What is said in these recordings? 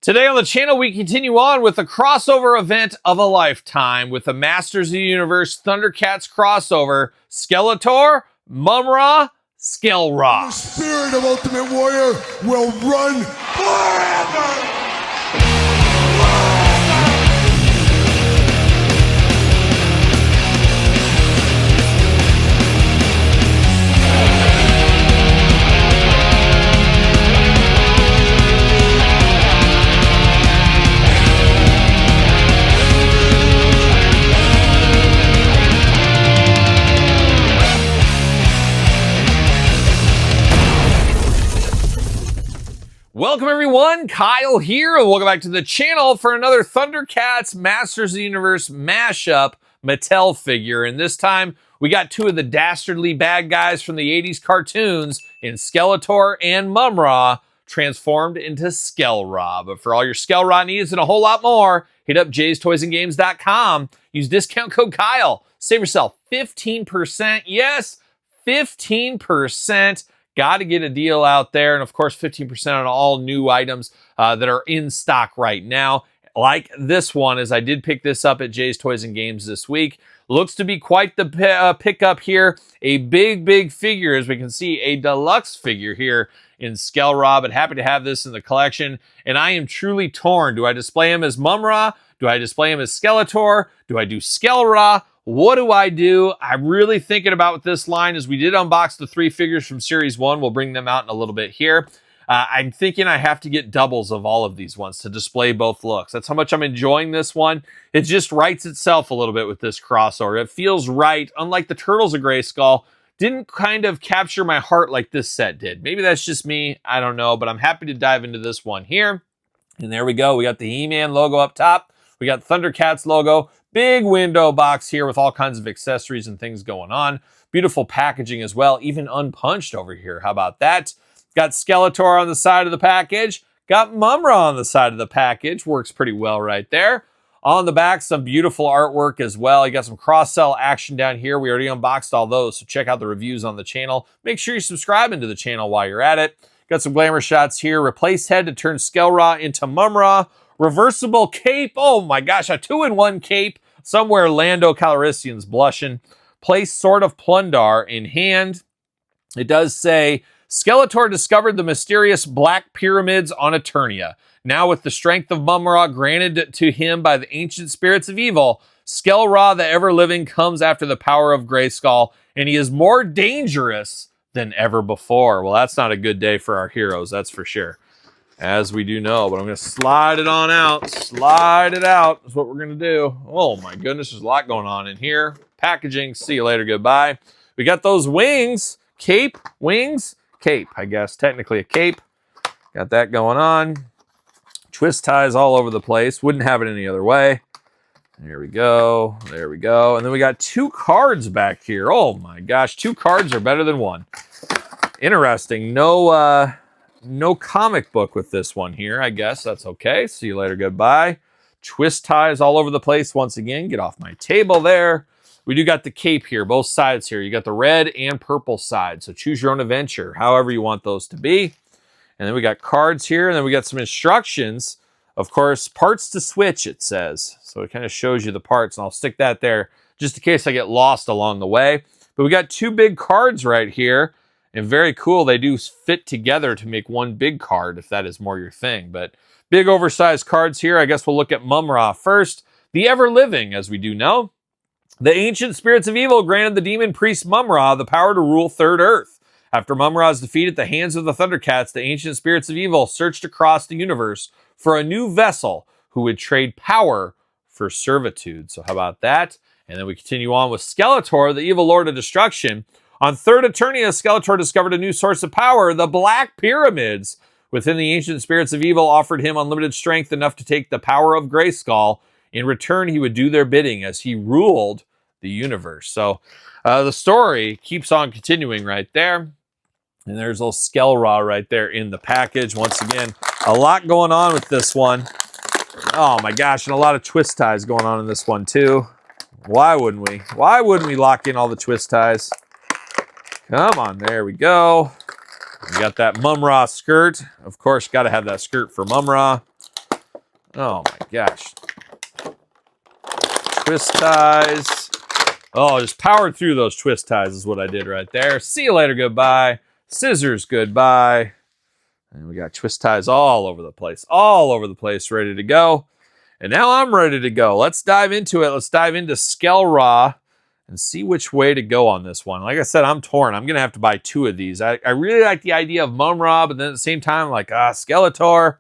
Today on the channel, we continue on with the crossover event of a lifetime with the Masters of the Universe Thundercats crossover, Skeletor, Mum-Ra, Skell-Ra. The spirit of Ultimate Warrior will run forever! Welcome everyone, Kyle here, and welcome back to the channel for another Thundercats Masters of the Universe mashup Mattel figure. And this time, we got two of the dastardly bad guys from the 80s cartoons in Skeletor and Mum-Ra transformed into Skell-Ra. But for all your Skell-Ra needs and a whole lot more, hit up jaystoysandgames.com. Use discount code Kyle. Save yourself 15%. Yes, 15%. Got to get a deal out there. And of course, 15% on all new items that are in stock right now. Like this one, as I did pick this up at Jay's Toys and Games this week. Looks to be quite the pickup here. A big figure, as we can see, a deluxe figure here in Skell-Ra. But happy to have this in the collection. And I am truly torn. Do I display him as Mum-Ra? Do I display him as Skeletor? Do I do Skell-Ra? What do I do? I'm really thinking about this line as we did unbox the three figures from Series 1. We'll bring them out in a little bit here. I'm thinking I have to get doubles of all of these ones to display both looks. That's how much I'm enjoying this one. It just writes itself a little bit with this crossover. It feels right. Unlike the Turtles of Grayskull, didn't kind of capture my heart like this set did. Maybe that's just me. I don't know, but I'm happy to dive into this one here. And there we go. We got the He-Man logo up top. We got Thundercats logo. Big window box here with all kinds of accessories and things going on. Beautiful packaging as well, even unpunched over here. How about that? Got Skeletor on the side of the package. Got Mum-Ra on the side of the package. Works pretty well right there. On the back, some beautiful artwork as well. You got some cross-sell action down here. We already unboxed all those, so check out the reviews on the channel. Make sure you're subscribing to the channel while you're at it. Got some glamour shots here. Replace head to turn Skell-Ra into Mum-Ra. Reversible cape. Oh my gosh, a 2-in-1 cape. Somewhere Lando Calrissian's blushing. Place Sword of Plundar in hand. It does say, Skeletor discovered the mysterious Black Pyramids on Eternia. Now with the strength of Mum-Ra granted to him by the ancient spirits of evil, Skell-Ra the ever-living comes after the power of Grayskull, and he is more dangerous than ever before. Well, that's not a good day for our heroes, that's for sure. As we do know, but I'm going to slide it on out. Slide it out is what we're going to do. Oh my goodness, there's a lot going on in here. Packaging, see you later, goodbye. We got those wings, cape, wings, cape, I guess. Technically a cape. Got that going on. Twist ties all over the place. Wouldn't have it any other way. There we go. There we go. And then we got two cards back here. Oh my gosh, two cards are better than one. Interesting. No comic book with this one here, I guess. That's okay. See you later. Goodbye. Twist ties all over the place once again. Get off my table there. We do got the cape here, both sides here. You got the red and purple side. So choose your own adventure, however you want those to be. And then we got cards here. And then we got some instructions. Of course, parts to switch, it says. So it kind of shows you the parts. And I'll stick that there just in case I get lost along the way. But we got two big cards right here. And very cool, they do fit together to make one big card, if that is more your thing. But big oversized cards here. I guess we'll look at Mum-Ra first. The ever-living, as we do know. The ancient spirits of evil granted the demon priest Mum-Ra the power to rule Third Earth. After Mum-Ra's defeat at the hands of the Thundercats, the ancient spirits of evil searched across the universe for a new vessel who would trade power for servitude. So how about that? And then we continue on with Skeletor, the evil lord of destruction. On Third Eternia, Skeletor discovered a new source of power, the Black Pyramids. Within the ancient spirits of evil offered him unlimited strength enough to take the power of Grayskull. In return, he would do their bidding as he ruled the universe. So the story keeps on continuing right there. And there's little Skell-Ra right there in the package. Once again, a lot going on with this one. Oh my gosh, and a lot of twist ties going on in this one too. Why wouldn't we? Why wouldn't we lock in all the twist ties? Come on, there we go. We got that Mum-Ra skirt. Of course, got to have that skirt for Mum-Ra. Oh my gosh. Twist ties. Oh, just powered through those twist ties is what I did right there. See you later, goodbye. Scissors, goodbye. And we got twist ties all over the place, ready to go. And now I'm ready to go. Let's dive into it. Let's dive into Skell-Ra and see which way to go on this one. Like I said, I'm torn. I'm going to have to buy 2 of these. I really like the idea of Mum-Ra, but then at the same time, I'm like, Skeletor.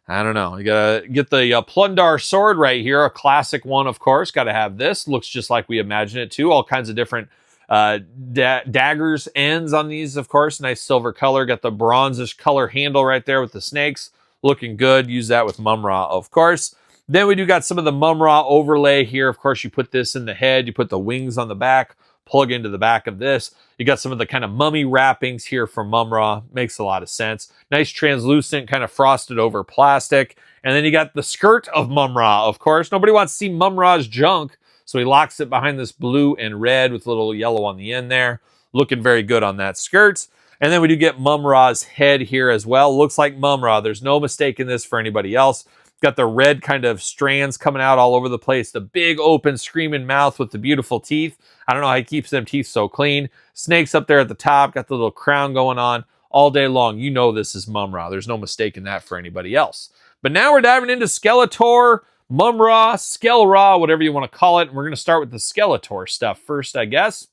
I don't know. You gotta get the Plundar sword right here, a classic one, of course. Got to have this. Looks just like we imagine it too. All kinds of different daggers, ends on these, of course. Nice silver color. Got the bronzish color handle right there with the snakes. Looking good. Use that with Mum-Ra, of course. Then we do got some of the Mum-Ra overlay here. Of course, you put this in the head. You put the wings on the back. Plug into the back of this. You got some of the kind of mummy wrappings here from Mum-Ra. Makes a lot of sense. Nice translucent, kind of frosted over plastic. And then you got the skirt of Mum-Ra, of course. Nobody wants to see Mum-Ra's junk, so he locks it behind this blue and red with a little yellow on the end there. Looking very good on that skirt. And then we do get Mum-Ra's head here as well. Looks like Mum-Ra. There's no mistaking this for anybody else. Got the red kind of strands coming out all over the place. The big open screaming mouth with the beautiful teeth. I don't know how he keeps them teeth so clean. Snakes up there at the top. Got the little crown going on all day long. You know this is Mum-Ra. There's no mistaking that for anybody else. But now we're diving into Skeletor, Mum-Ra, Skell-Ra, whatever you want to call it. And we're going to start with the Skeletor stuff first, I guess.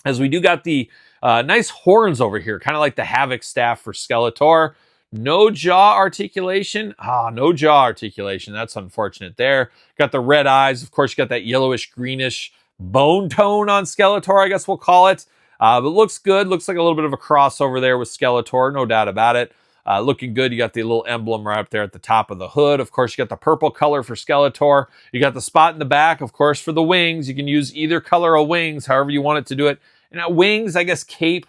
As we do got the nice horns over here. Kind of like the Havoc staff for Skeletor. No jaw articulation. No jaw articulation. That's unfortunate there. Got the red eyes. Of course, you got that yellowish, greenish bone tone on Skeletor, I guess we'll call it. But looks good. Looks like a little bit of a crossover there with Skeletor. No doubt about it. Looking good. You got the little emblem right up there at the top of the hood. Of course, you got the purple color for Skeletor. You got the spot in the back, of course, for the wings. You can use either color of wings, however you want it to do it. And wings, I guess cape,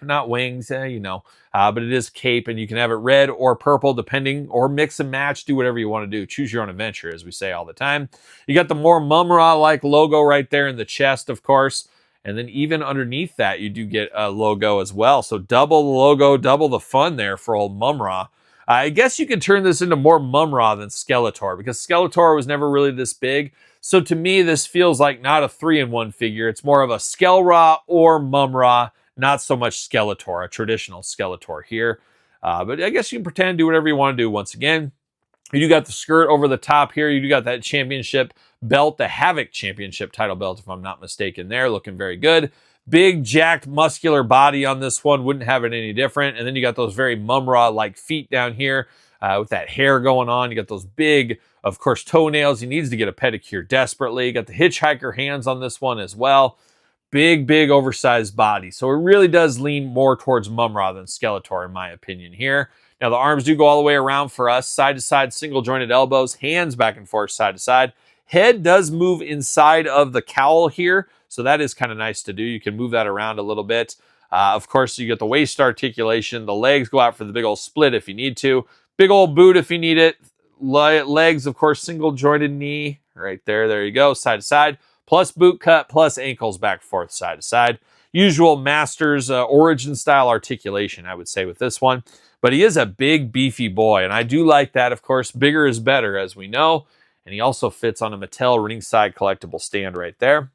not wings, but it is cape, and you can have it red or purple depending, or mix and match, do whatever you want to do. Choose your own adventure, as we say all the time. You got the more Mum-Ra-like logo right there in the chest, of course, and then even underneath that, you do get a logo as well. So double the logo, double the fun there for old Mum-Ra. I guess you could turn this into more Mum-Ra than Skeletor, because Skeletor was never really this big. So to me, this feels like not a 3-in-1 figure. It's more of a Skell-Ra or Mum-Ra, not so much Skeletor, a traditional Skeletor here. But I guess you can pretend, do whatever you want to do once again. You do got the skirt over the top here. You do got that championship belt, the Havoc championship title belt, if I'm not mistaken there. Looking very good. Big, jacked, muscular body on this one. Wouldn't have it any different. And then you got those very Mum-Ra-like feet down here with that hair going on. You got those big, of course, toenails. He needs to get a pedicure desperately. You got the hitchhiker hands on this one as well. Big, oversized body. So it really does lean more towards Mum-Ra than Skeletor, in my opinion here. Now, the arms do go all the way around for us. Side to side, single jointed elbows. Hands back and forth, side to side. Head does move inside of the cowl here. So that is kind of nice to do. You can move that around a little bit. Of course, you get the waist articulation. The legs go out for the big old split if you need to. Big old boot if you need it. Legs, of course, single jointed knee. Right there. There you go. Side to side. Plus boot cut, plus ankles back, forth, side to side. Usual Masters origin style articulation, I would say, with this one. But he is a big, beefy boy, and I do like that, of course. Bigger is better, as we know. And he also fits on a Mattel ringside collectible stand right there.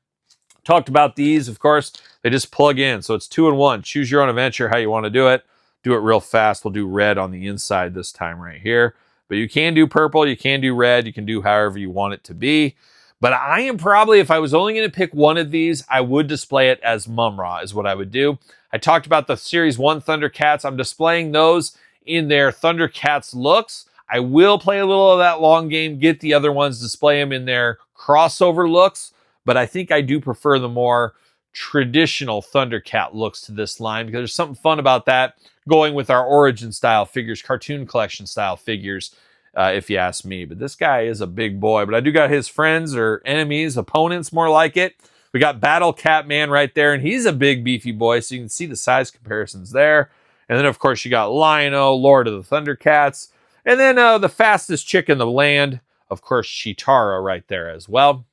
Talked about these, of course. They just plug in, so it's 2-in-1. Choose your own adventure, how you want to do it. Do it real fast. We'll do red on the inside this time right here. But you can do purple, you can do red, you can do however you want it to be. But I am probably, if I was only going to pick one of these, I would display it as Mum-Ra is what I would do. I talked about the Series 1 Thundercats. I'm displaying those in their Thundercats looks. I will play a little of that long game, get the other ones, display them in their crossover looks. But I think I do prefer the more traditional Thundercat looks to this line, because there's something fun about that going with our origin style figures, cartoon collection style figures. If you ask me. But this guy is a big boy. But I do got his friends or enemies, opponents more like it. We got Battle Cat Man right there, and he's a big beefy boy, so you can see the size comparisons there. And then, of course, you got Lion-O, Lord of the Thundercats. And then the fastest chick in the land, of course, Cheetara right there as well.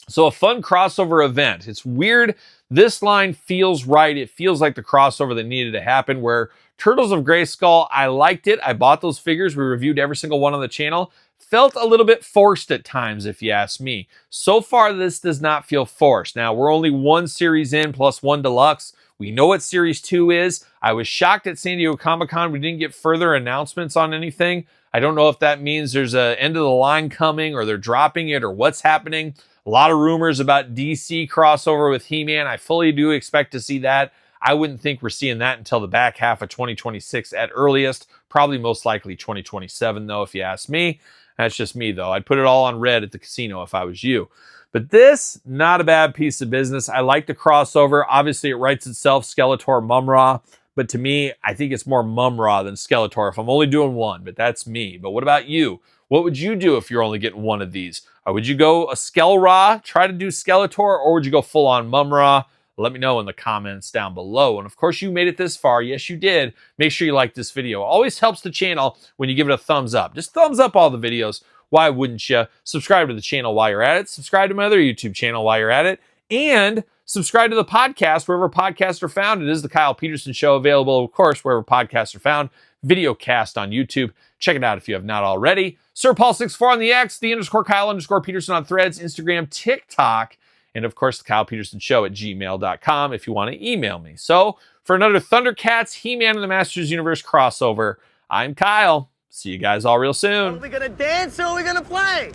So a fun crossover event. It's weird. This line feels right. It feels like the crossover that needed to happen, where Turtles of Grayskull, I liked it. I bought those figures. We reviewed every single one on the channel. Felt a little bit forced at times, if you ask me. So far, this does not feel forced. Now, we're only one series in plus one deluxe. We know what Series 2 is. I was shocked at San Diego Comic-Con. We didn't get further announcements on anything. I don't know if that means there's an end of the line coming, or they're dropping it, or what's happening. A lot of rumors about DC crossover with He-Man. I fully do expect to see that. I wouldn't think we're seeing that until the back half of 2026 at earliest. Probably most likely 2027, though, if you ask me. That's just me, though. I'd put it all on red at the casino if I was you. But this, not a bad piece of business. I like the crossover. Obviously, it writes itself, Skeletor, Mum-Ra. But to me, I think it's more Mum-Ra than Skeletor if I'm only doing one. But that's me. But what about you? What would you do if you're only getting one of these? Would you go a Skell-Ra, try to do Skeletor, or would you go full-on Mum-Ra? Let me know in the comments down below. And of course, you made it this far. Yes, you did. Make sure you like this video. It always helps the channel when you give it a thumbs up. Just thumbs up all the videos. Why wouldn't you? Subscribe to the channel while you're at it. Subscribe to my other YouTube channel while you're at it. And subscribe to the podcast wherever podcasts are found. It is The Kyle Peterson Show, available, of course, wherever podcasts are found. Video cast on YouTube. Check it out if you have not already. Sir Paul64 on the X, _Kyle_Peterson on Threads, Instagram, TikTok, and of course, TheKylePetersonShow at gmail.com if you want to email me. So for another Thundercats, He-Man and the Masters Universe crossover, I'm Kyle. See you guys all real soon. Are we gonna dance or are we gonna play?